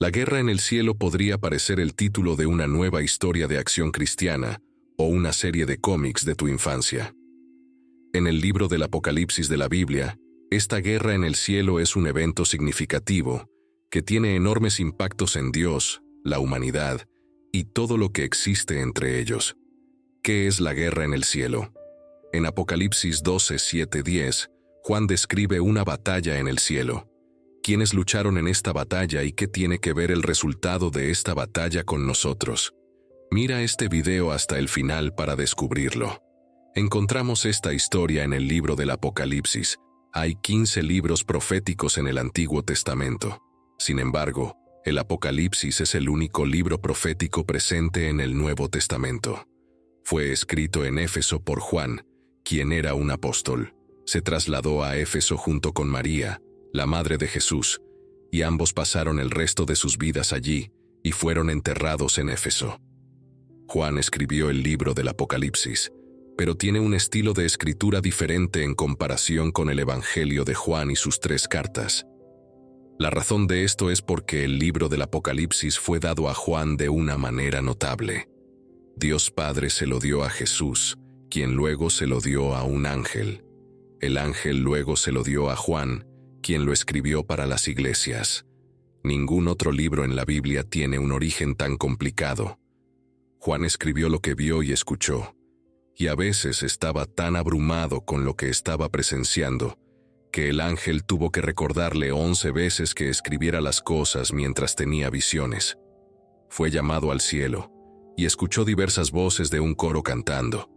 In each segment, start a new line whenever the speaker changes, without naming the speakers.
La guerra en el cielo podría parecer el título de una nueva historia de acción cristiana o una serie de cómics de tu infancia. En el libro del Apocalipsis de la Biblia, esta guerra en el cielo es un evento significativo que tiene enormes impactos en Dios, la humanidad y todo lo que existe entre ellos. ¿Qué es la guerra en el cielo? En Apocalipsis 12, 7, 10, Juan describe una batalla en el cielo. ¿Quiénes lucharon en esta batalla y qué tiene que ver el resultado de esta batalla con nosotros? Mira este video hasta el final para descubrirlo. Encontramos esta historia en el libro del Apocalipsis. Hay 15 libros proféticos en el Antiguo Testamento. Sin embargo, el Apocalipsis es el único libro profético presente en el Nuevo Testamento. Fue escrito en Éfeso por Juan, quien era un apóstol. Se trasladó a Éfeso junto con María, la madre de Jesús, y ambos pasaron el resto de sus vidas allí y fueron enterrados en Éfeso. Juan escribió el libro del Apocalipsis, pero tiene un estilo de escritura diferente en comparación con el Evangelio de Juan y sus 3 cartas. La razón de esto es porque el libro del Apocalipsis fue dado a Juan de una manera notable. Dios Padre se lo dio a Jesús, quien luego se lo dio a un ángel. El ángel luego se lo dio a Juan, quien lo escribió para las iglesias. Ningún otro libro en la Biblia tiene un origen tan complicado. Juan escribió lo que vio y escuchó, y a veces estaba tan abrumado con lo que estaba presenciando, que el ángel tuvo que recordarle 11 veces que escribiera las cosas mientras tenía visiones. Fue llamado al cielo, y escuchó diversas voces de un coro cantando,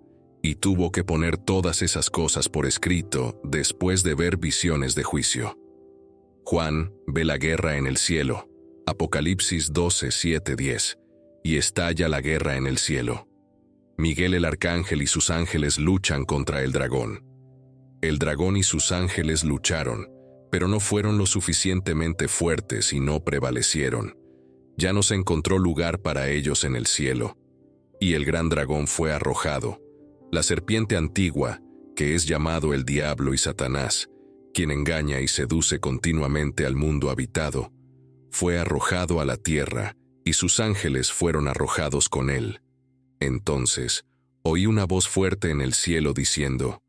y tuvo que poner todas esas cosas por escrito después de ver visiones de juicio. Juan ve la guerra en el cielo, Apocalipsis 12, 7, 10, y estalla la guerra en el cielo. Miguel el arcángel y sus ángeles luchan contra el dragón. El dragón y sus ángeles lucharon, pero no fueron lo suficientemente fuertes y no prevalecieron. Ya no se encontró lugar para ellos en el cielo. Y el gran dragón fue arrojado. La serpiente antigua, que es llamado el diablo y Satanás, quien engaña y seduce continuamente al mundo habitado, fue arrojado a la tierra, y sus ángeles fueron arrojados con él. Entonces, oí una voz fuerte en el cielo diciendo: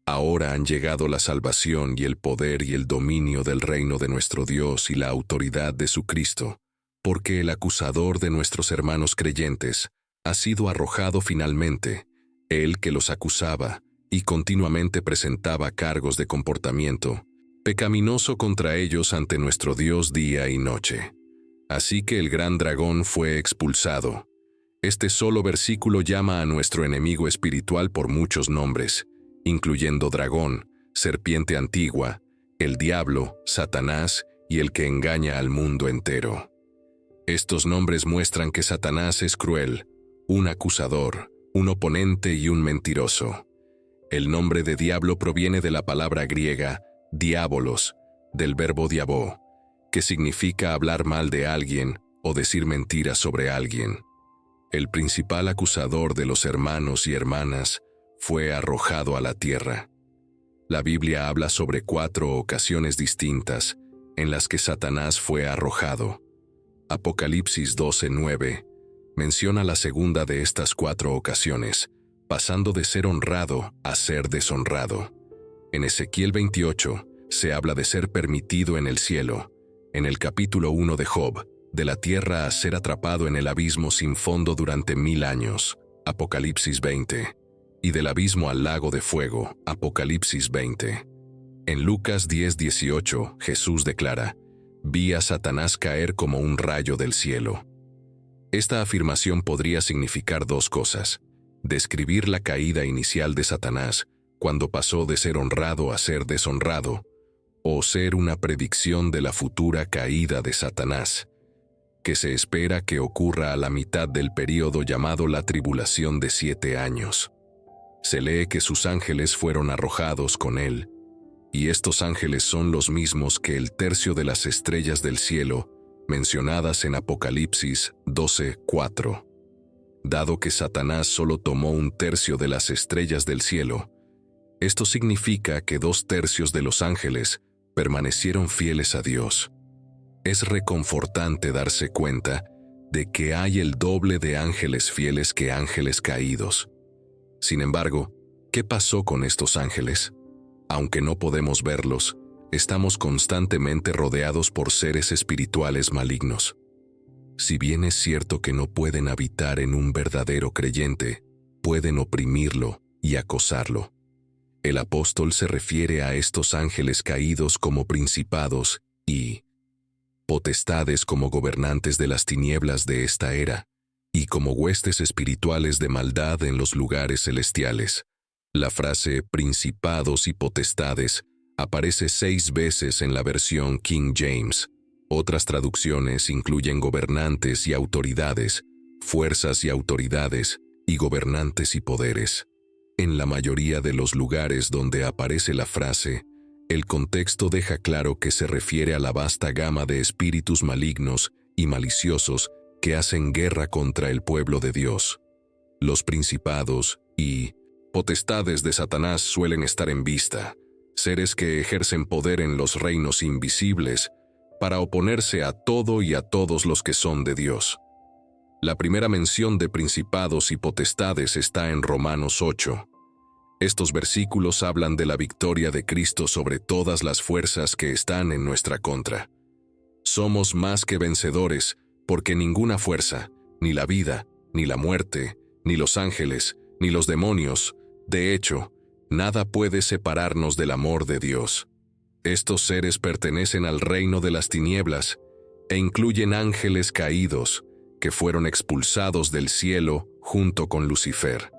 Ahora han llegado la salvación y el poder y el dominio del reino de nuestro Dios y la autoridad de su Cristo, porque el acusador de nuestros hermanos creyentes ha sido arrojado finalmente, él que los acusaba y continuamente presentaba cargos de comportamiento pecaminoso contra ellos ante nuestro Dios día y noche. Así que el gran dragón fue expulsado. Este solo versículo llama a nuestro enemigo espiritual por muchos nombres, incluyendo dragón, serpiente antigua, el diablo, Satanás y el que engaña al mundo entero. Estos nombres muestran que Satanás es cruel, un acusador, un oponente y un mentiroso. El nombre de diablo proviene de la palabra griega diabolos, del verbo diabó, que significa hablar mal de alguien o decir mentiras sobre alguien. El principal acusador de los hermanos y hermanas fue arrojado a la tierra. La Biblia habla sobre 4 ocasiones distintas en las que Satanás fue arrojado. Apocalipsis 12:9 menciona la segunda de estas 4 ocasiones, pasando de ser honrado a ser deshonrado. En Ezequiel 28 se habla de ser permitido en el cielo. En el capítulo 1 de Job, de la tierra a ser atrapado en el abismo sin fondo durante 1000 años, Apocalipsis 20, y del abismo al lago de fuego, Apocalipsis 20. En Lucas 10:18, Jesús declara: «Vi a Satanás caer como un rayo del cielo». Esta afirmación podría significar 2 cosas: describir la caída inicial de Satanás, cuando pasó de ser honrado a ser deshonrado, o ser una predicción de la futura caída de Satanás, que se espera que ocurra a la mitad del período llamado la tribulación de 7 años. Se lee que sus ángeles fueron arrojados con él, y estos ángeles son los mismos que el tercio de las estrellas del cielo, mencionadas en Apocalipsis 12:4. Dado que Satanás solo tomó un tercio de las estrellas del cielo, esto significa que 2 tercios de los ángeles permanecieron fieles a Dios. Es reconfortante darse cuenta de que hay el doble de ángeles fieles que ángeles caídos. Sin embargo, ¿qué pasó con estos ángeles? Aunque no podemos verlos, estamos constantemente rodeados por seres espirituales malignos. Si bien es cierto que no pueden habitar en un verdadero creyente, pueden oprimirlo y acosarlo. El apóstol se refiere a estos ángeles caídos como principados y potestades como gobernantes de las tinieblas de esta era, y como huestes espirituales de maldad en los lugares celestiales. La frase principados y potestades aparece 6 veces en la versión King James. Otras traducciones incluyen gobernantes y autoridades, fuerzas y autoridades, y gobernantes y poderes. En la mayoría de los lugares donde aparece la frase, el contexto deja claro que se refiere a la vasta gama de espíritus malignos y maliciosos que hacen guerra contra el pueblo de Dios. Los principados y potestades de Satanás suelen estar en vista, seres que ejercen poder en los reinos invisibles para oponerse a todo y a todos los que son de Dios. La primera mención de principados y potestades está en Romanos 8. Estos versículos hablan de la victoria de Cristo sobre todas las fuerzas que están en nuestra contra. Somos más que vencedores, porque ninguna fuerza, ni la vida, ni la muerte, ni los ángeles, ni los demonios, de hecho, nada puede separarnos del amor de Dios. Estos seres pertenecen al reino de las tinieblas e incluyen ángeles caídos que fueron expulsados del cielo junto con Lucifer.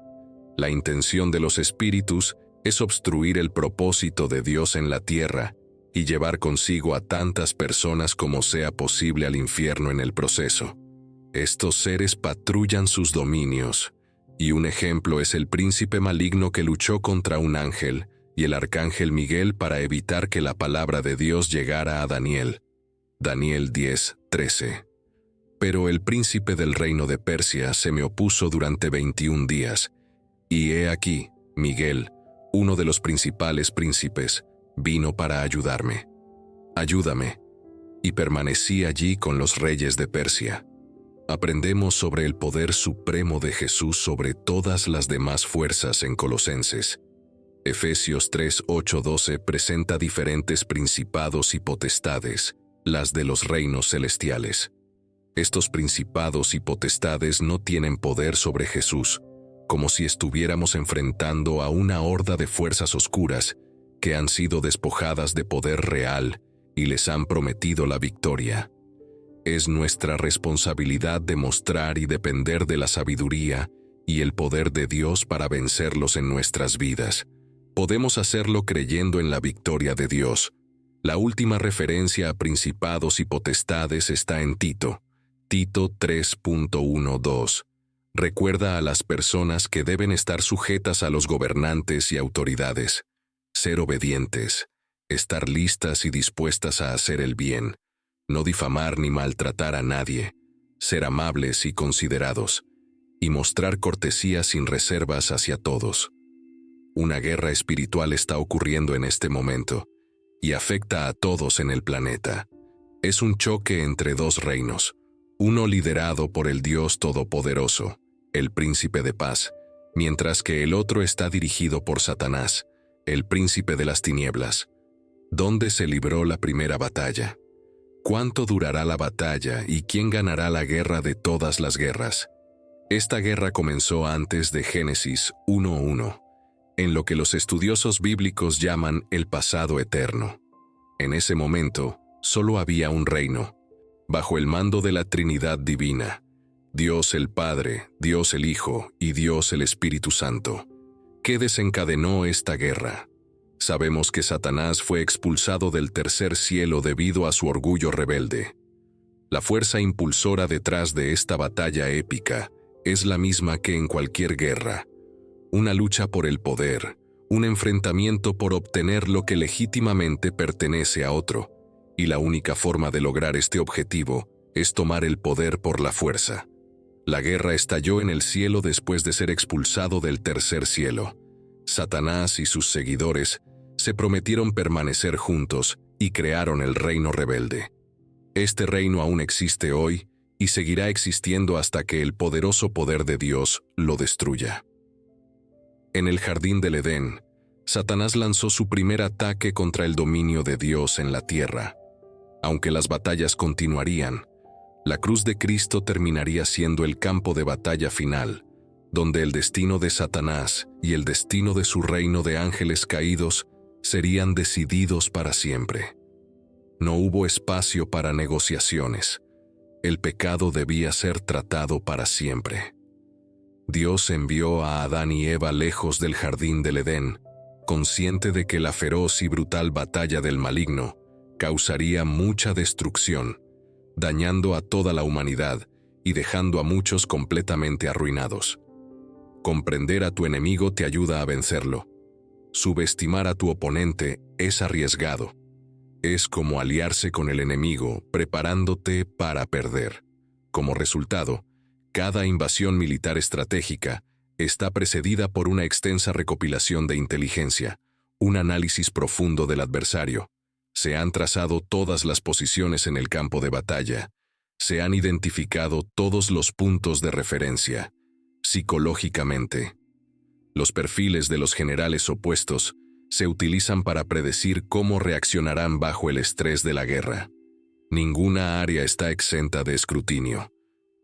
La intención de los espíritus es obstruir el propósito de Dios en la tierra y llevar consigo a tantas personas como sea posible al infierno en el proceso. Estos seres patrullan sus dominios, y un ejemplo es el príncipe maligno que luchó contra un ángel y el arcángel Miguel para evitar que la palabra de Dios llegara a Daniel. Daniel 10:13. Pero el príncipe del reino de Persia se me opuso durante 21 días, y he aquí, Miguel, uno de los principales príncipes, vino para ayudarme. Ayúdame. Y permanecí allí con los reyes de Persia. Aprendemos sobre el poder supremo de Jesús sobre todas las demás fuerzas en Colosenses. Efesios 3:8-12 presenta diferentes principados y potestades, las de los reinos celestiales. Estos principados y potestades no tienen poder sobre Jesús, como si estuviéramos enfrentando a una horda de fuerzas oscuras que han sido despojadas de poder real y les han prometido la victoria. Es nuestra responsabilidad demostrar y depender de la sabiduría y el poder de Dios para vencerlos en nuestras vidas. Podemos hacerlo creyendo en la victoria de Dios. La última referencia a principados y potestades está en Tito. Tito 3.1-2. Recuerda a las personas que deben estar sujetas a los gobernantes y autoridades, ser obedientes, estar listas y dispuestas a hacer el bien, no difamar ni maltratar a nadie, ser amables y considerados, y mostrar cortesía sin reservas hacia todos. Una guerra espiritual está ocurriendo en este momento, y afecta a todos en el planeta. Es un choque entre dos reinos, uno liderado por el Dios Todopoderoso, el Príncipe de Paz, mientras que el otro está dirigido por Satanás, el Príncipe de las Tinieblas. ¿Dónde se libró la primera batalla? ¿Cuánto durará la batalla y quién ganará la guerra de todas las guerras? Esta guerra comenzó antes de Génesis 1:1, en lo que los estudiosos bíblicos llaman el pasado eterno. En ese momento, solo había un reino, bajo el mando de la Trinidad Divina, Dios el Padre, Dios el Hijo y Dios el Espíritu Santo. ¿Qué desencadenó esta guerra? Sabemos que Satanás fue expulsado del tercer cielo debido a su orgullo rebelde. La fuerza impulsora detrás de esta batalla épica es la misma que en cualquier guerra: una lucha por el poder, un enfrentamiento por obtener lo que legítimamente pertenece a otro, y la única forma de lograr este objetivo es tomar el poder por la fuerza. La guerra estalló en el cielo después de ser expulsado del tercer cielo. Satanás y sus seguidores se prometieron permanecer juntos y crearon el reino rebelde. Este reino aún existe hoy y seguirá existiendo hasta que el poderoso poder de Dios lo destruya. En el jardín del Edén, Satanás lanzó su primer ataque contra el dominio de Dios en la tierra. Aunque las batallas continuarían, la cruz de Cristo terminaría siendo el campo de batalla final, donde el destino de Satanás y el destino de su reino de ángeles caídos serían decididos para siempre. No hubo espacio para negociaciones. El pecado debía ser tratado para siempre. Dios envió a Adán y Eva lejos del jardín del Edén, consciente de que la feroz y brutal batalla del maligno causaría mucha destrucción, dañando a toda la humanidad y dejando a muchos completamente arruinados. Comprender a tu enemigo te ayuda a vencerlo. Subestimar a tu oponente es arriesgado. Es como aliarse con el enemigo, preparándote para perder. Como resultado, cada invasión militar estratégica está precedida por una extensa recopilación de inteligencia, un análisis profundo del adversario. Se han trazado todas las posiciones en el campo de batalla. Se han identificado todos los puntos de referencia. Psicológicamente, los perfiles de los generales opuestos se utilizan para predecir cómo reaccionarán bajo el estrés de la guerra. Ninguna área está exenta de escrutinio.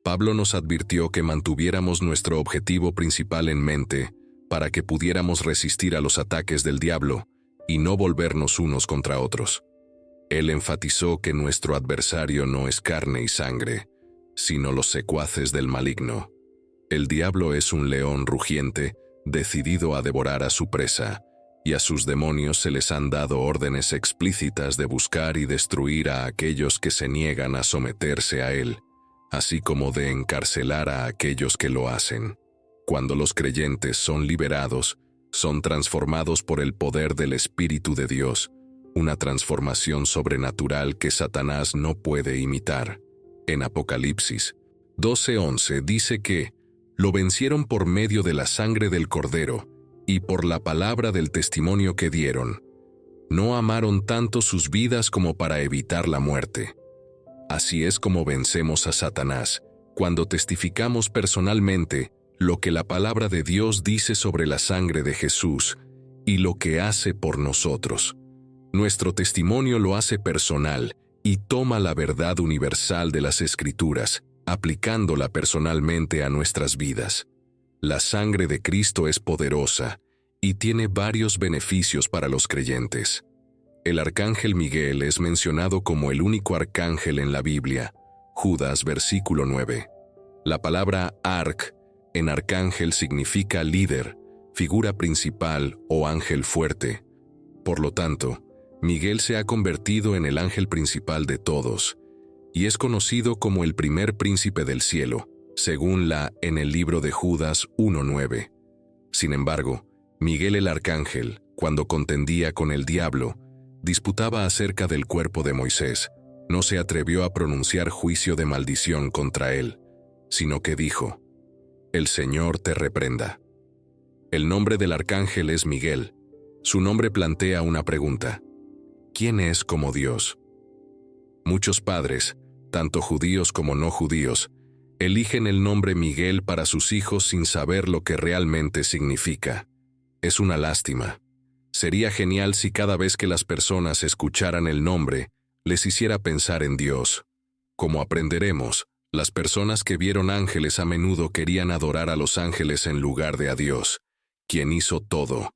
Pablo nos advirtió que mantuviéramos nuestro objetivo principal en mente para que pudiéramos resistir a los ataques del diablo y no volvernos unos contra otros. Él enfatizó que nuestro adversario no es carne y sangre, sino los secuaces del maligno. El diablo es un león rugiente, decidido a devorar a su presa, y a sus demonios se les han dado órdenes explícitas de buscar y destruir a aquellos que se niegan a someterse a él, así como de encarcelar a aquellos que lo hacen. Cuando los creyentes son liberados, son transformados por el poder del Espíritu de Dios, una transformación sobrenatural que Satanás no puede imitar. En Apocalipsis 12:11 dice que lo vencieron por medio de la sangre del Cordero y por la palabra del testimonio que dieron. No amaron tanto sus vidas como para evitar la muerte. Así es como vencemos a Satanás, cuando testificamos personalmente lo que la palabra de Dios dice sobre la sangre de Jesús y lo que hace por nosotros. Nuestro testimonio lo hace personal y toma la verdad universal de las Escrituras, aplicándola personalmente a nuestras vidas. La sangre de Cristo es poderosa y tiene varios beneficios para los creyentes. El arcángel Miguel es mencionado como el único arcángel en la Biblia. Judas, versículo 9. La palabra arc en arcángel significa líder, figura principal o ángel fuerte. Por lo tanto, Miguel se ha convertido en el ángel principal de todos, y es conocido como el primer príncipe del cielo, según en el libro de Judas 1:9. Sin embargo, Miguel el arcángel, cuando contendía con el diablo, disputaba acerca del cuerpo de Moisés, no se atrevió a pronunciar juicio de maldición contra él, sino que dijo: «El Señor te reprenda». El nombre del arcángel es Miguel. Su nombre plantea una pregunta: ¿quién es como Dios? Muchos padres, tanto judíos como no judíos, eligen el nombre Miguel para sus hijos sin saber lo que realmente significa. Es una lástima. Sería genial si cada vez que las personas escucharan el nombre, les hiciera pensar en Dios. Como aprenderemos, las personas que vieron ángeles a menudo querían adorar a los ángeles en lugar de a Dios, quien hizo todo.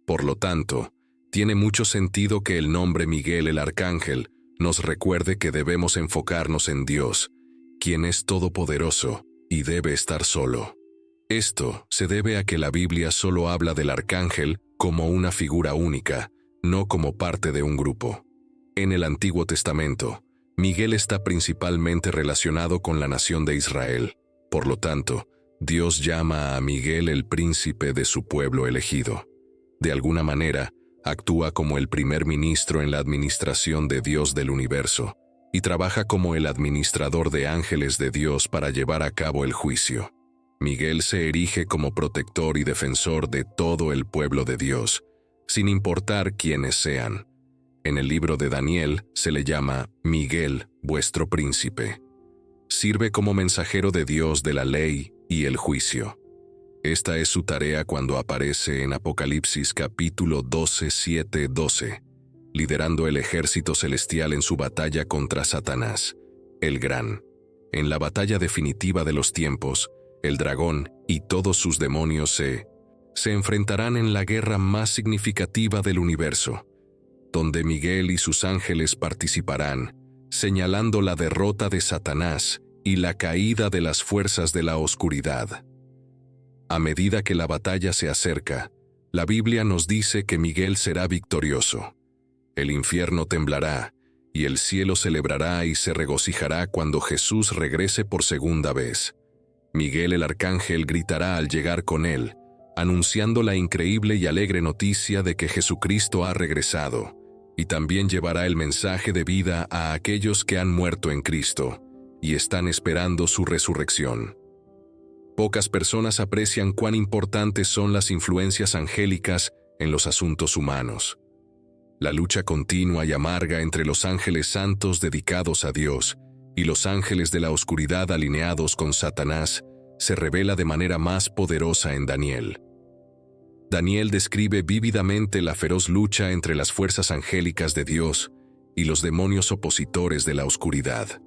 Por lo tanto, tiene mucho sentido que el nombre Miguel el Arcángel nos recuerde que debemos enfocarnos en Dios, quien es todopoderoso y debe estar solo. Esto se debe a que la Biblia solo habla del arcángel como una figura única, no como parte de un grupo. En el Antiguo Testamento, Miguel está principalmente relacionado con la nación de Israel. Por lo tanto, Dios llama a Miguel el príncipe de su pueblo elegido. De alguna manera, actúa como el primer ministro en la administración de Dios del universo y trabaja como el administrador de ángeles de Dios para llevar a cabo el juicio. Miguel se erige como protector y defensor de todo el pueblo de Dios, sin importar quiénes sean. En el libro de Daniel se le llama Miguel vuestro príncipe. Sirve como mensajero de Dios de la ley y el juicio. Esta es su tarea cuando aparece en Apocalipsis capítulo 12, 7, 12, liderando el ejército celestial en su batalla contra Satanás, el Gran. En la batalla definitiva de los tiempos, el dragón y todos sus demonios se enfrentarán en la guerra más significativa del universo, donde Miguel y sus ángeles participarán, señalando la derrota de Satanás y la caída de las fuerzas de la oscuridad. A medida que la batalla se acerca, la Biblia nos dice que Miguel será victorioso. El infierno temblará, y el cielo celebrará y se regocijará cuando Jesús regrese por segunda vez. Miguel el arcángel gritará al llegar con él, anunciando la increíble y alegre noticia de que Jesucristo ha regresado, y también llevará el mensaje de vida a aquellos que han muerto en Cristo y están esperando su resurrección. Pocas personas aprecian cuán importantes son las influencias angélicas en los asuntos humanos. La lucha continua y amarga entre los ángeles santos dedicados a Dios y los ángeles de la oscuridad alineados con Satanás se revela de manera más poderosa en Daniel. Daniel describe vívidamente la feroz lucha entre las fuerzas angélicas de Dios y los demonios opositores de la oscuridad.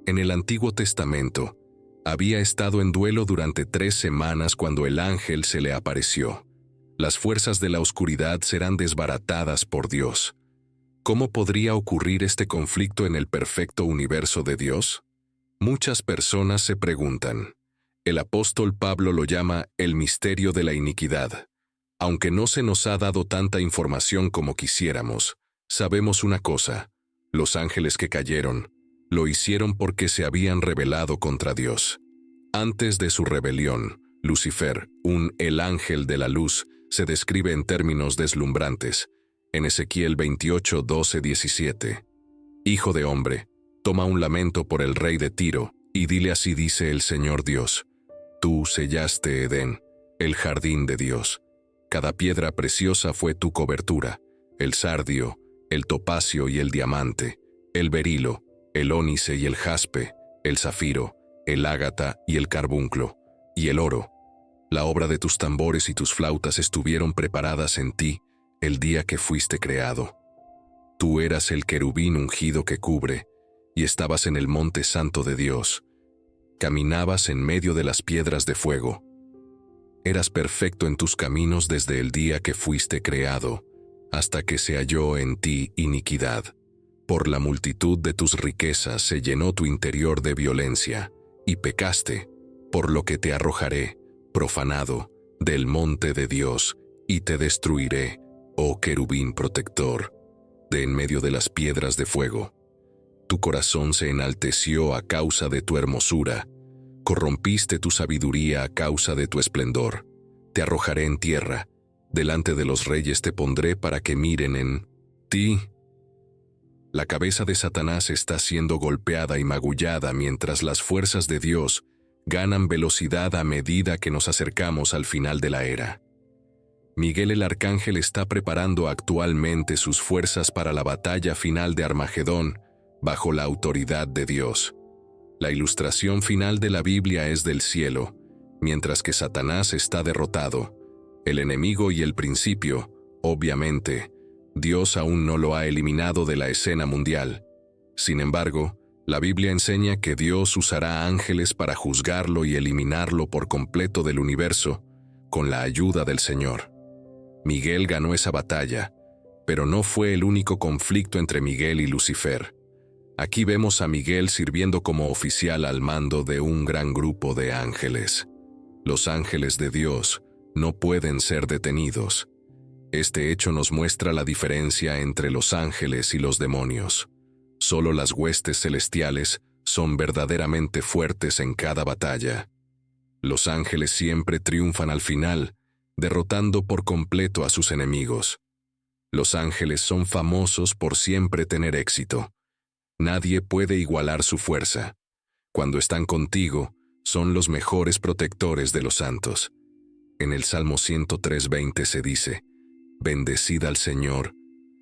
En el Antiguo Testamento, había estado en duelo durante 3 semanas cuando el ángel se le apareció. Las fuerzas de la oscuridad serán desbaratadas por Dios. ¿Cómo podría ocurrir este conflicto en el perfecto universo de Dios? Muchas personas se preguntan. El apóstol Pablo lo llama el misterio de la iniquidad. Aunque no se nos ha dado tanta información como quisiéramos, sabemos una cosa: los ángeles que cayeron, lo hicieron porque se habían rebelado contra Dios. Antes de su rebelión, Lucifer, el ángel de la luz, se describe en términos deslumbrantes. En Ezequiel 28, 12, 17. Hijo de hombre, toma un lamento por el rey de Tiro, y dile: así dice el Señor Dios. Tú sellaste Edén, el jardín de Dios. Cada piedra preciosa fue tu cobertura: el sardio, el topacio y el diamante, el berilo, el ónice y el jaspe, el zafiro, el ágata y el carbunclo, y el oro. La obra de tus tambores y tus flautas estuvieron preparadas en ti el día que fuiste creado. Tú eras el querubín ungido que cubre, y estabas en el monte santo de Dios. Caminabas en medio de las piedras de fuego. Eras perfecto en tus caminos desde el día que fuiste creado, hasta que se halló en ti iniquidad. Por la multitud de tus riquezas se llenó tu interior de violencia, y pecaste, por lo que te arrojaré, profanado, del monte de Dios, y te destruiré, oh querubín protector, de en medio de las piedras de fuego. Tu corazón se enalteció a causa de tu hermosura, corrompiste tu sabiduría a causa de tu esplendor. Te arrojaré en tierra, delante de los reyes te pondré para que miren en ti. La cabeza de Satanás está siendo golpeada y magullada mientras las fuerzas de Dios ganan velocidad a medida que nos acercamos al final de la era. Miguel el arcángel está preparando actualmente sus fuerzas para la batalla final de Armagedón bajo la autoridad de Dios. La ilustración final de la Biblia es del cielo, mientras que Satanás está derrotado. El enemigo y el principio, obviamente, Dios aún no lo ha eliminado de la escena mundial. Sin embargo, la Biblia enseña que Dios usará ángeles para juzgarlo y eliminarlo por completo del universo, con la ayuda del Señor. Miguel ganó esa batalla, pero no fue el único conflicto entre Miguel y Lucifer. Aquí vemos a Miguel sirviendo como oficial al mando de un gran grupo de ángeles. Los ángeles de Dios no pueden ser detenidos. Este hecho nos muestra la diferencia entre los ángeles y los demonios. Solo las huestes celestiales son verdaderamente fuertes en cada batalla. Los ángeles siempre triunfan al final, derrotando por completo a sus enemigos. Los ángeles son famosos por siempre tener éxito. Nadie puede igualar su fuerza. Cuando están contigo, son los mejores protectores de los santos. En el Salmo 103:20 se dice: Bendecid al Señor,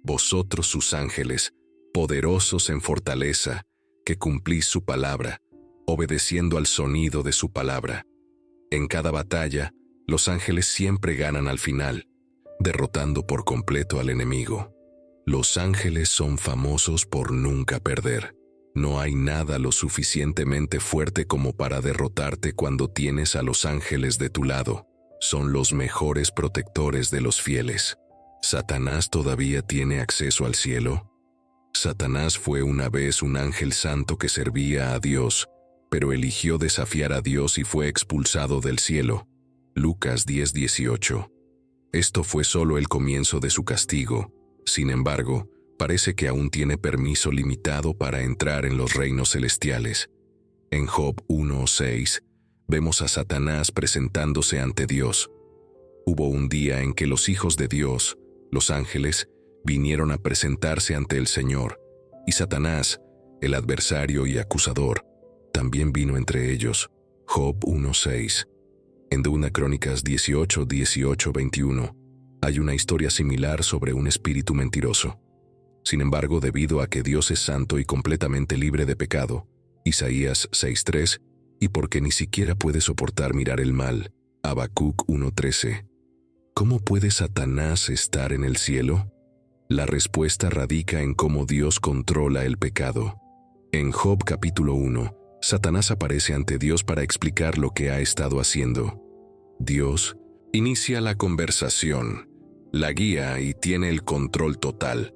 vosotros sus ángeles, poderosos en fortaleza, que cumplís su palabra, obedeciendo al sonido de su palabra. En cada batalla, los ángeles siempre ganan al final, derrotando por completo al enemigo. Los ángeles son famosos por nunca perder. No hay nada lo suficientemente fuerte como para derrotarte cuando tienes a los ángeles de tu lado. Son los mejores protectores de los fieles. ¿Satanás todavía tiene acceso al cielo? Satanás fue una vez un ángel santo que servía a Dios, pero eligió desafiar a Dios y fue expulsado del cielo. Lucas 10:18. Esto fue solo el comienzo de su castigo. Sin embargo, parece que aún tiene permiso limitado para entrar en los reinos celestiales. En Job 1:6, vemos a Satanás presentándose ante Dios. Hubo un día en que los hijos de Dios, los ángeles, vinieron a presentarse ante el Señor, y Satanás, el adversario y acusador, también vino entre ellos. Job 1:6. En 2 Crónicas 18:21 hay una historia similar sobre un espíritu mentiroso. Sin embargo, debido a que Dios es santo y completamente libre de pecado, Isaías 6:3, y porque ni siquiera puede soportar mirar el mal, Habacuc 1:13. ¿Cómo puede Satanás estar en el cielo? La respuesta radica en cómo Dios controla el pecado. En Job capítulo 1, Satanás aparece ante Dios para explicar lo que ha estado haciendo. Dios inicia la conversación, la guía y tiene el control total.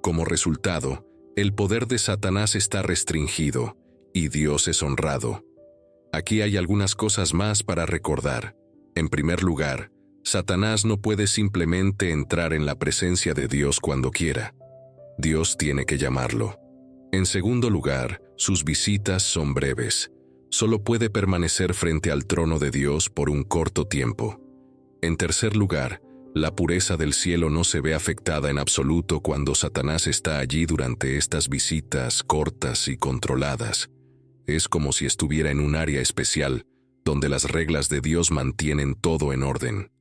Como resultado, el poder de Satanás está restringido y Dios es honrado. Aquí hay algunas cosas más para recordar. En primer lugar, Satanás no puede simplemente entrar en la presencia de Dios cuando quiera. Dios tiene que llamarlo. En segundo lugar, sus visitas son breves. Solo puede permanecer frente al trono de Dios por un corto tiempo. En tercer lugar, la pureza del cielo no se ve afectada en absoluto cuando Satanás está allí durante estas visitas cortas y controladas. Es como si estuviera en un área especial, donde las reglas de Dios mantienen todo en orden.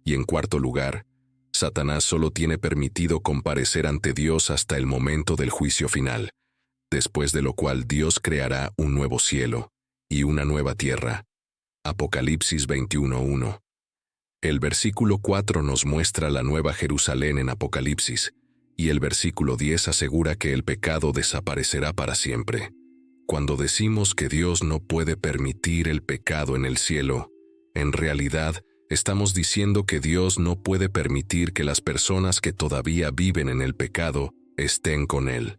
Y en cuarto lugar, Satanás solo tiene permitido comparecer ante Dios hasta el momento del juicio final, después de lo cual Dios creará un nuevo cielo y una nueva tierra. Apocalipsis 21:1. El versículo 4 nos muestra la nueva Jerusalén en Apocalipsis, y el versículo 10 asegura que el pecado desaparecerá para siempre. Cuando decimos que Dios no puede permitir el pecado en el cielo, en realidad estamos diciendo que Dios no puede permitir que las personas que todavía viven en el pecado estén con Él.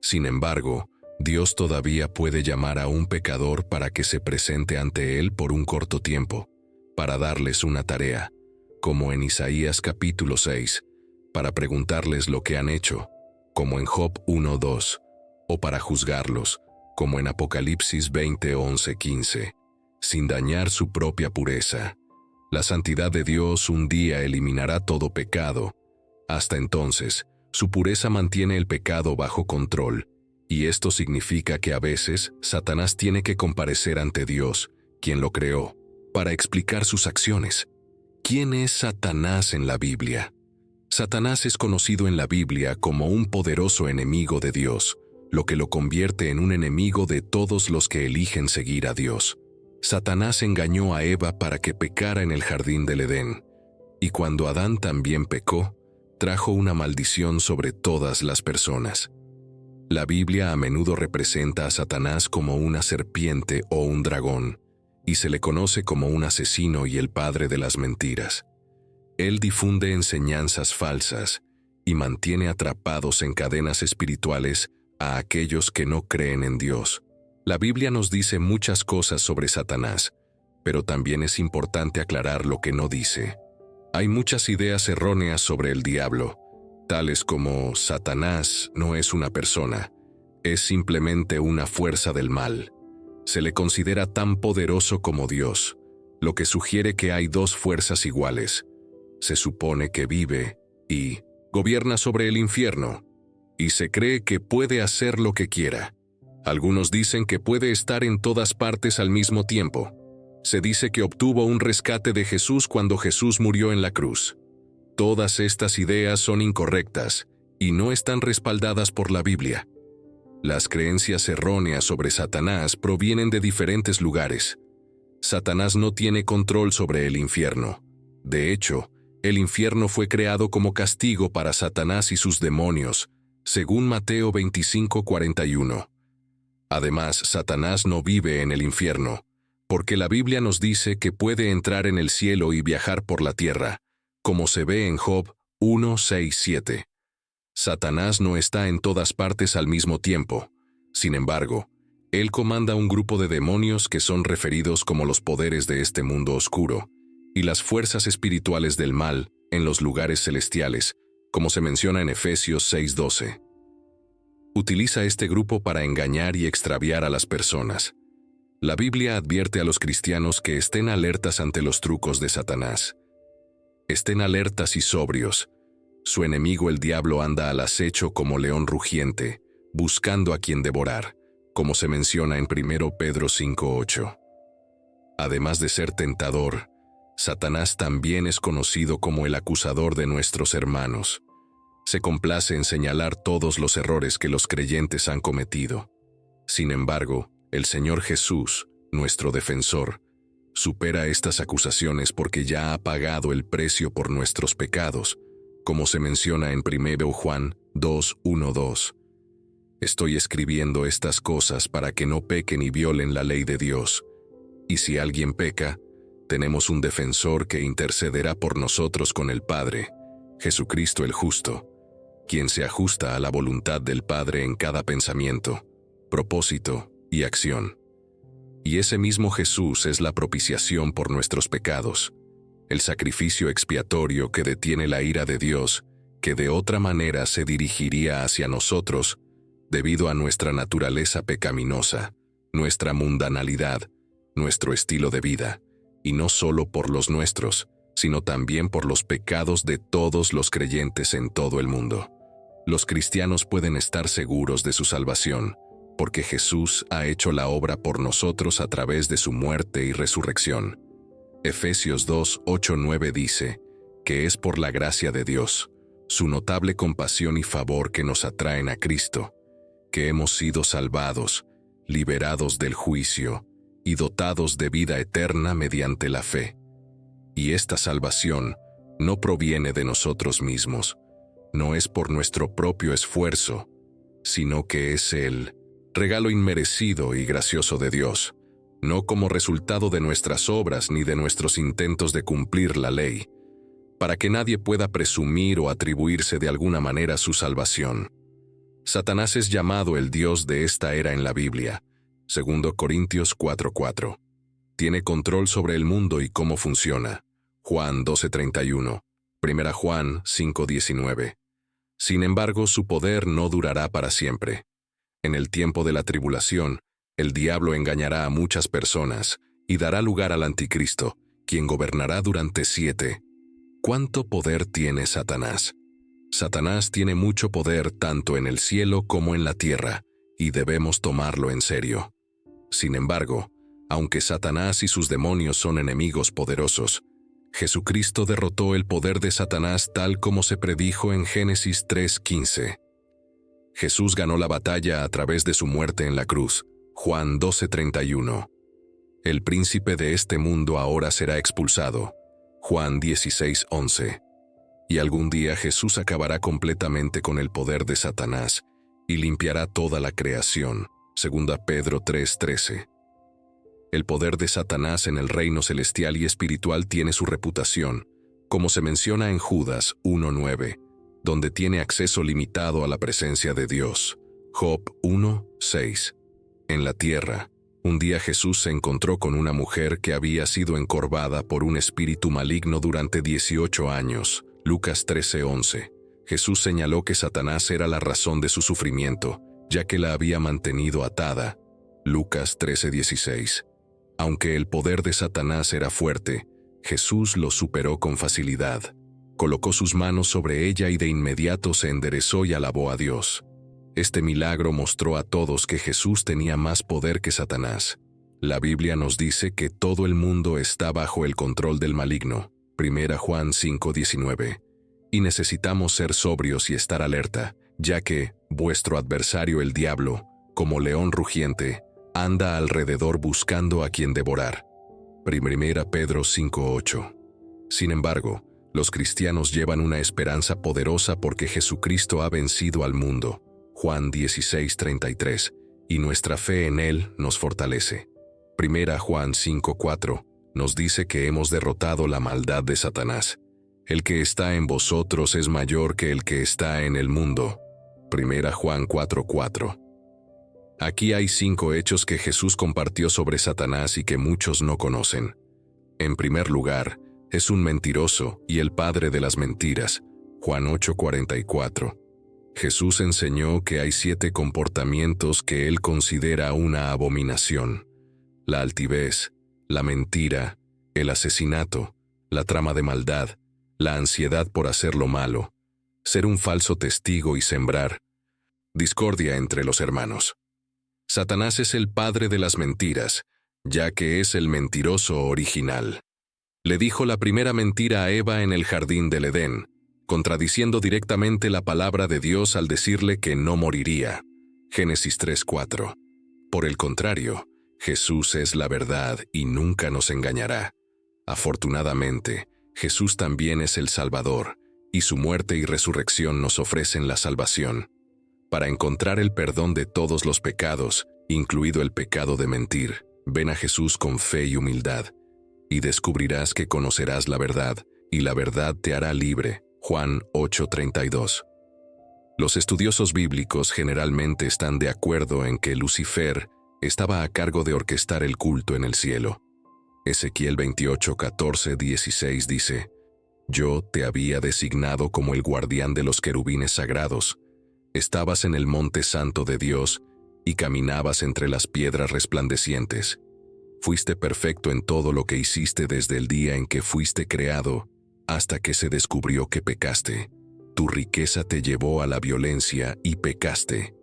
Sin embargo, Dios todavía puede llamar a un pecador para que se presente ante Él por un corto tiempo, para darles una tarea, como en Isaías capítulo 6, para preguntarles lo que han hecho, como en Job 1:2, o para juzgarlos, como en Apocalipsis 20:11-15, sin dañar su propia pureza. La santidad de Dios un día eliminará todo pecado. Hasta entonces, su pureza mantiene el pecado bajo control, y esto significa que a veces Satanás tiene que comparecer ante Dios, quien lo creó, para explicar sus acciones. ¿Quién es Satanás en la Biblia? Satanás es conocido en la Biblia como un poderoso enemigo de Dios, lo que lo convierte en un enemigo de todos los que eligen seguir a Dios. Satanás engañó a Eva para que pecara en el jardín del Edén, y cuando Adán también pecó, trajo una maldición sobre todas las personas. La Biblia a menudo representa a Satanás como una serpiente o un dragón, y se le conoce como un asesino y el padre de las mentiras. Él difunde enseñanzas falsas y mantiene atrapados en cadenas espirituales a aquellos que no creen en Dios. La Biblia nos dice muchas cosas sobre Satanás, pero también es importante aclarar lo que no dice. Hay muchas ideas erróneas sobre el diablo, tales como Satanás no es una persona, es simplemente una fuerza del mal. Se le considera tan poderoso como Dios, lo que sugiere que hay dos fuerzas iguales. Se supone que vive y gobierna sobre el infierno, y se cree que puede hacer lo que quiera. Algunos dicen que puede estar en todas partes al mismo tiempo. Se dice que obtuvo un rescate de Jesús cuando Jesús murió en la cruz. Todas estas ideas son incorrectas y no están respaldadas por la Biblia. Las creencias erróneas sobre Satanás provienen de diferentes lugares. Satanás no tiene control sobre el infierno. De hecho, el infierno fue creado como castigo para Satanás y sus demonios, según Mateo 25:41. Además, Satanás no vive en el infierno, porque la Biblia nos dice que puede entrar en el cielo y viajar por la tierra, como se ve en Job 1:6-7. Satanás no está en todas partes al mismo tiempo. Sin embargo, él comanda un grupo de demonios que son referidos como los poderes de este mundo oscuro y las fuerzas espirituales del mal en los lugares celestiales, como se menciona en Efesios 6:12. Utiliza este grupo para engañar y extraviar a las personas. La Biblia advierte a los cristianos que estén alertas ante los trucos de Satanás. Estén alertas y sobrios. Su enemigo el diablo anda al acecho como león rugiente, buscando a quien devorar, como se menciona en 1 Pedro 5:8. Además de ser tentador, Satanás también es conocido como el acusador de nuestros hermanos. Se complace en señalar todos los errores que los creyentes han cometido. Sin embargo, el Señor Jesús, nuestro defensor, supera estas acusaciones porque ya ha pagado el precio por nuestros pecados, como se menciona en 1 Juan 2:1-2. Estoy escribiendo estas cosas para que no pequen y violen la ley de Dios. Y si alguien peca, tenemos un defensor que intercederá por nosotros con el Padre, Jesucristo el justo, quien se ajusta a la voluntad del Padre en cada pensamiento, propósito y acción. Y ese mismo Jesús es la propiciación por nuestros pecados, el sacrificio expiatorio que detiene la ira de Dios, que de otra manera se dirigiría hacia nosotros debido a nuestra naturaleza pecaminosa, nuestra mundanalidad, nuestro estilo de vida, y no solo por los nuestros, sino también por los pecados de todos los creyentes en todo el mundo. Los cristianos pueden estar seguros de su salvación, porque Jesús ha hecho la obra por nosotros a través de su muerte y resurrección. Efesios 2:8-9 dice que es por la gracia de Dios, su notable compasión y favor que nos atraen a Cristo, que hemos sido salvados, liberados del juicio y dotados de vida eterna mediante la fe. Y esta salvación no proviene de nosotros mismos, no es por nuestro propio esfuerzo, sino que es el regalo inmerecido y gracioso de Dios, no como resultado de nuestras obras ni de nuestros intentos de cumplir la ley, para que nadie pueda presumir o atribuirse de alguna manera su salvación. Satanás es llamado el Dios de esta era en la Biblia, 2 Corintios 4:4. Tiene control sobre el mundo y cómo funciona, Juan 12:31, 1 Juan 5:19. Sin embargo, su poder no durará para siempre. En el tiempo de la tribulación, el diablo engañará a muchas personas y dará lugar al anticristo, quien gobernará durante 7. ¿Cuánto poder tiene Satanás? Satanás tiene mucho poder tanto en el cielo como en la tierra, y debemos tomarlo en serio. Sin embargo, aunque Satanás y sus demonios son enemigos poderosos, Jesucristo derrotó el poder de Satanás tal como se predijo en Génesis 3:15. Jesús ganó la batalla a través de su muerte en la cruz, Juan 12:31. El príncipe de este mundo ahora será expulsado, Juan 16:11. Y algún día Jesús acabará completamente con el poder de Satanás y limpiará toda la creación, 2 Pedro 3:13. El poder de Satanás en el reino celestial y espiritual tiene su reputación, como se menciona en Judas 1:9, donde tiene acceso limitado a la presencia de Dios, Job 1:6. En la tierra, un día Jesús se encontró con una mujer que había sido encorvada por un espíritu maligno durante 18 años, Lucas 13:11. Jesús señaló que Satanás era la razón de su sufrimiento, ya que la había mantenido atada, Lucas 13:16. Aunque el poder de Satanás era fuerte, Jesús lo superó con facilidad. Colocó sus manos sobre ella y de inmediato se enderezó y alabó a Dios. Este milagro mostró a todos que Jesús tenía más poder que Satanás. La Biblia nos dice que todo el mundo está bajo el control del maligno, 1 Juan 5:19. Y necesitamos ser sobrios y estar alerta, ya que vuestro adversario el diablo, como león rugiente, anda alrededor buscando a quien devorar. 1 Pedro 5:8. Sin embargo, los cristianos llevan una esperanza poderosa porque Jesucristo ha vencido al mundo. Juan 16:33, y nuestra fe en Él nos fortalece. 1 Juan 5:4 nos dice que hemos derrotado la maldad de Satanás. El que está en vosotros es mayor que el que está en el mundo. 1 Juan 4:4. Aquí hay 5 hechos que Jesús compartió sobre Satanás y que muchos no conocen. En primer lugar, es un mentiroso y el padre de las mentiras. Juan 8:44. Jesús enseñó que hay 7 comportamientos que él considera una abominación: la altivez, la mentira, el asesinato, la trama de maldad, la ansiedad por hacer lo malo, ser un falso testigo y sembrar discordia entre los hermanos. Satanás es el padre de las mentiras, ya que es el mentiroso original. Le dijo la primera mentira a Eva en el jardín del Edén, contradiciendo directamente la palabra de Dios al decirle que no moriría. Génesis 3:4. Por el contrario, Jesús es la verdad y nunca nos engañará. Afortunadamente, Jesús también es el Salvador, y su muerte y resurrección nos ofrecen la salvación. Para encontrar el perdón de todos los pecados, incluido el pecado de mentir, ven a Jesús con fe y humildad, y descubrirás que conocerás la verdad, y la verdad te hará libre. Juan 8:32. Los estudiosos bíblicos generalmente están de acuerdo en que Lucifer estaba a cargo de orquestar el culto en el cielo. Ezequiel 28:14-16 dice: Yo te había designado como el guardián de los querubines sagrados. Estabas en el monte santo de Dios y caminabas entre las piedras resplandecientes. Fuiste perfecto en todo lo que hiciste desde el día en que fuiste creado, hasta que se descubrió que pecaste. Tu riqueza te llevó a la violencia y pecaste.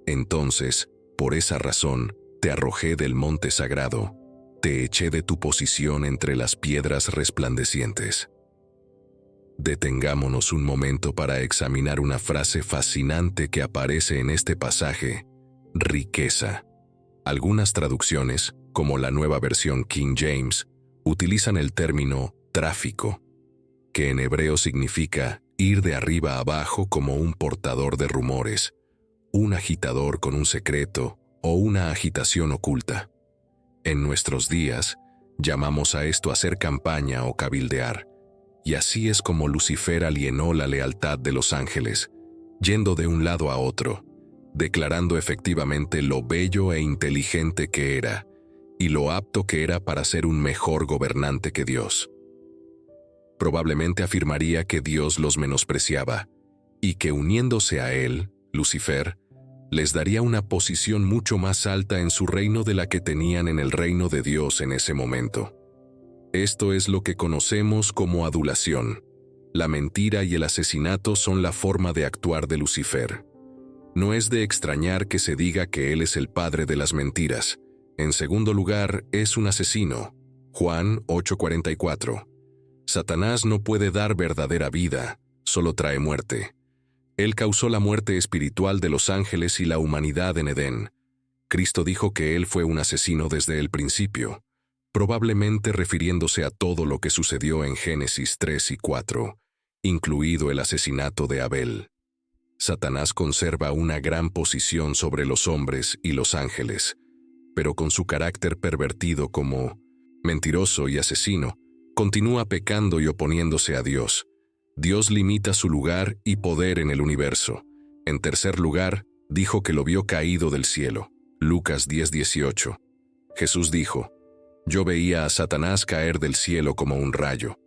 Entonces, por esa razón, te arrojé del monte sagrado, te eché de tu posición entre las piedras resplandecientes. Detengámonos un momento para examinar una frase fascinante que aparece en este pasaje: riqueza. Algunas traducciones, como la Nueva Versión King James, utilizan el término tráfico, que en hebreo significa ir de arriba a abajo como un portador de rumores, un agitador con un secreto o una agitación oculta. En nuestros días, llamamos a esto hacer campaña o cabildear, y así es como Lucifer alienó la lealtad de los ángeles, yendo de un lado a otro, declarando efectivamente lo bello e inteligente que era, y lo apto que era para ser un mejor gobernante que Dios. Probablemente afirmaría que Dios los menospreciaba, y que uniéndose a él, Lucifer, les daría una posición mucho más alta en su reino de la que tenían en el reino de Dios en ese momento. Esto es lo que conocemos como adulación. La mentira y el asesinato son la forma de actuar de Lucifer. No es de extrañar que se diga que él es el padre de las mentiras. En segundo lugar, es un asesino. Juan 8:44. Satanás no puede dar verdadera vida, solo trae muerte. Él causó la muerte espiritual de los ángeles y la humanidad en Edén. Cristo dijo que él fue un asesino desde el principio, probablemente refiriéndose a todo lo que sucedió en Génesis 3 y 4, incluido el asesinato de Abel. Satanás conserva una gran posición sobre los hombres y los ángeles, pero con su carácter pervertido como mentiroso y asesino, continúa pecando y oponiéndose a Dios. Dios limita su lugar y poder en el universo. En tercer lugar, dijo que lo vio caído del cielo. Lucas 10:18. Jesús dijo: Yo veía a Satanás caer del cielo como un rayo.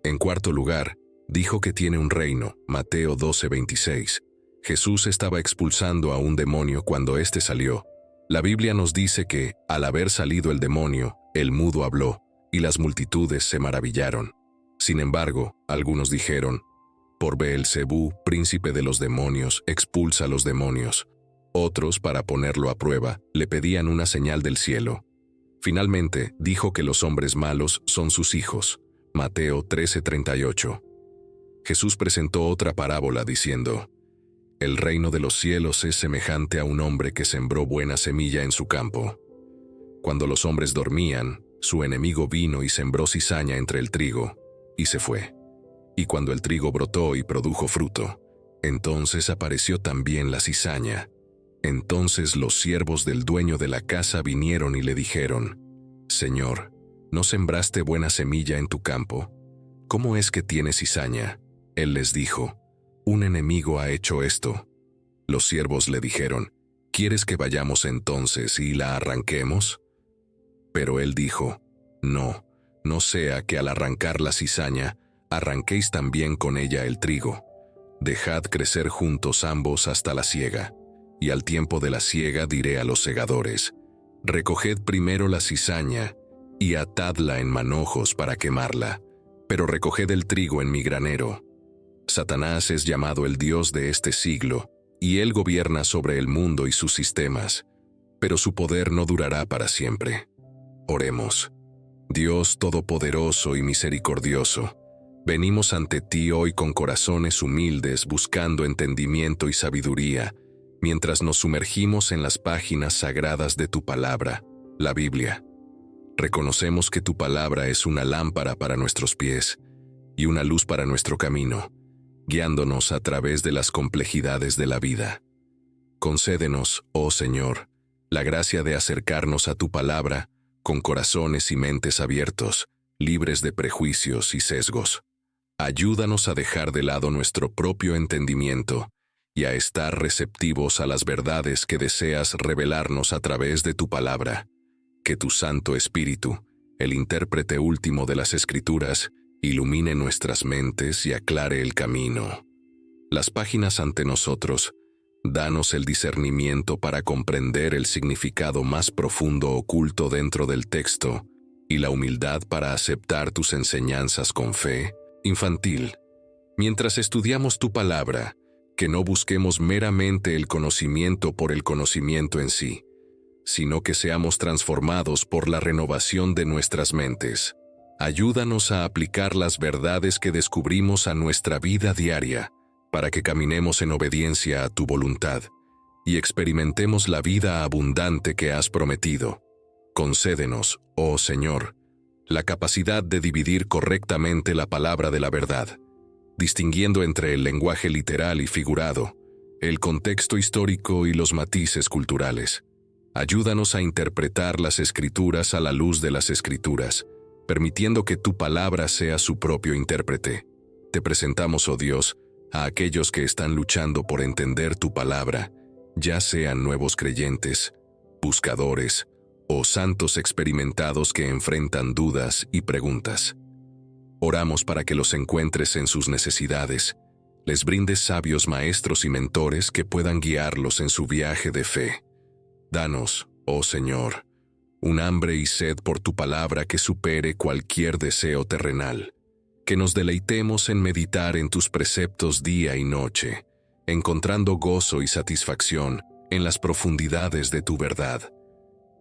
En cuarto lugar, dijo que tiene un reino. Mateo 12:26. Jesús estaba expulsando a un demonio cuando éste salió. La Biblia nos dice que, al haber salido el demonio, el mudo habló, y las multitudes se maravillaron. Sin embargo, algunos dijeron: por Beelzebú, príncipe de los demonios, expulsa a los demonios. Otros, para ponerlo a prueba, le pedían una señal del cielo. Finalmente, dijo que los hombres malos son sus hijos. Mateo 13:38. Jesús presentó otra parábola diciendo: El reino de los cielos es semejante a un hombre que sembró buena semilla en su campo. Cuando los hombres dormían, su enemigo vino y sembró cizaña entre el trigo, y se fue. Y cuando el trigo brotó y produjo fruto, entonces apareció también la cizaña. Entonces los siervos del dueño de la casa vinieron y le dijeron: Señor, ¿no sembraste buena semilla en tu campo? ¿Cómo es que tiene cizaña? Él les dijo: Un enemigo ha hecho esto. Los siervos le dijeron: ¿Quieres que vayamos entonces y la arranquemos? Pero él dijo: No, no sea que al arrancar la cizaña, arranquéis también con ella el trigo. Dejad crecer juntos ambos hasta la siega. Y al tiempo de la siega diré a los segadores: Recoged primero la cizaña y atadla en manojos para quemarla, pero recoged el trigo en mi granero. Satanás es llamado el Dios de este siglo, y él gobierna sobre el mundo y sus sistemas, pero su poder no durará para siempre. Oremos. Dios todopoderoso y misericordioso, venimos ante ti hoy con corazones humildes buscando entendimiento y sabiduría, mientras nos sumergimos en las páginas sagradas de tu palabra, la Biblia. Reconocemos que tu palabra es una lámpara para nuestros pies y una luz para nuestro camino, guiándonos a través de las complejidades de la vida. Concédenos, oh Señor, la gracia de acercarnos a tu palabra con corazones y mentes abiertos, libres de prejuicios y sesgos. Ayúdanos a dejar de lado nuestro propio entendimiento y a estar receptivos a las verdades que deseas revelarnos a través de tu palabra. Que tu Santo Espíritu, el intérprete último de las Escrituras, ilumine nuestras mentes y aclare el camino. Las páginas ante nosotros, danos el discernimiento para comprender el significado más profundo oculto dentro del texto y la humildad para aceptar tus enseñanzas con fe. Infantil, mientras estudiamos tu palabra, que no busquemos meramente el conocimiento por el conocimiento en sí, sino que seamos transformados por la renovación de nuestras mentes. Ayúdanos a aplicar las verdades que descubrimos a nuestra vida diaria, para que caminemos en obediencia a tu voluntad y experimentemos la vida abundante que has prometido. Concédenos, oh Señor, la capacidad de dividir correctamente la palabra de la verdad, distinguiendo entre el lenguaje literal y figurado, el contexto histórico y los matices culturales. Ayúdanos a interpretar las Escrituras a la luz de las Escrituras, permitiendo que tu palabra sea su propio intérprete. Te presentamos, oh Dios, a aquellos que están luchando por entender tu palabra, ya sean nuevos creyentes, buscadores o santos experimentados que enfrentan dudas y preguntas. Oramos para que los encuentres en sus necesidades, les brindes sabios maestros y mentores que puedan guiarlos en su viaje de fe. Danos, oh Señor, un hambre y sed por tu palabra que supere cualquier deseo terrenal. Que nos deleitemos en meditar en tus preceptos día y noche, encontrando gozo y satisfacción en las profundidades de tu verdad.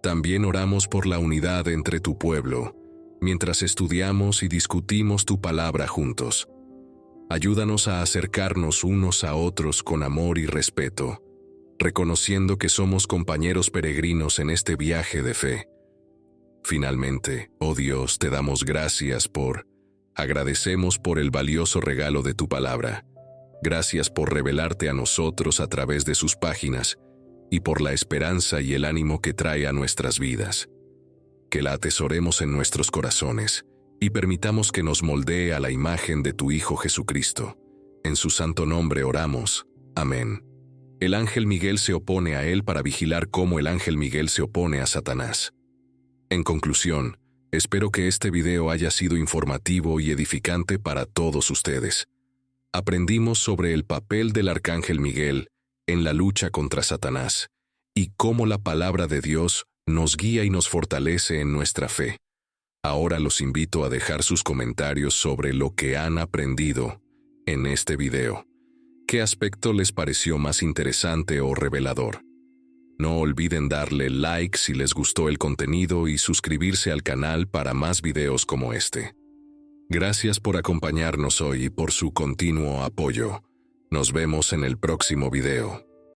También oramos por la unidad entre tu pueblo, mientras estudiamos y discutimos tu palabra juntos. Ayúdanos a acercarnos unos a otros con amor y respeto, reconociendo que somos compañeros peregrinos en este viaje de fe. Finalmente, oh Dios, te damos gracias agradecemos por el valioso regalo de tu palabra. Gracias por revelarte a nosotros a través de sus páginas y por la esperanza y el ánimo que trae a nuestras vidas. Que la atesoremos en nuestros corazones y permitamos que nos moldee a la imagen de tu Hijo Jesucristo. En su santo nombre oramos. Amén. El ángel Miguel se opone a él para vigilar cómo el ángel Miguel se opone a Satanás. En conclusión, espero que este video haya sido informativo y edificante para todos ustedes. Aprendimos sobre el papel del arcángel Miguel en la lucha contra Satanás y cómo la palabra de Dios nos guía y nos fortalece en nuestra fe. Ahora los invito a dejar sus comentarios sobre lo que han aprendido en este video. ¿Qué aspecto les pareció más interesante o revelador? No olviden darle like si les gustó el contenido y suscribirse al canal para más videos como este. Gracias por acompañarnos hoy y por su continuo apoyo. Nos vemos en el próximo video.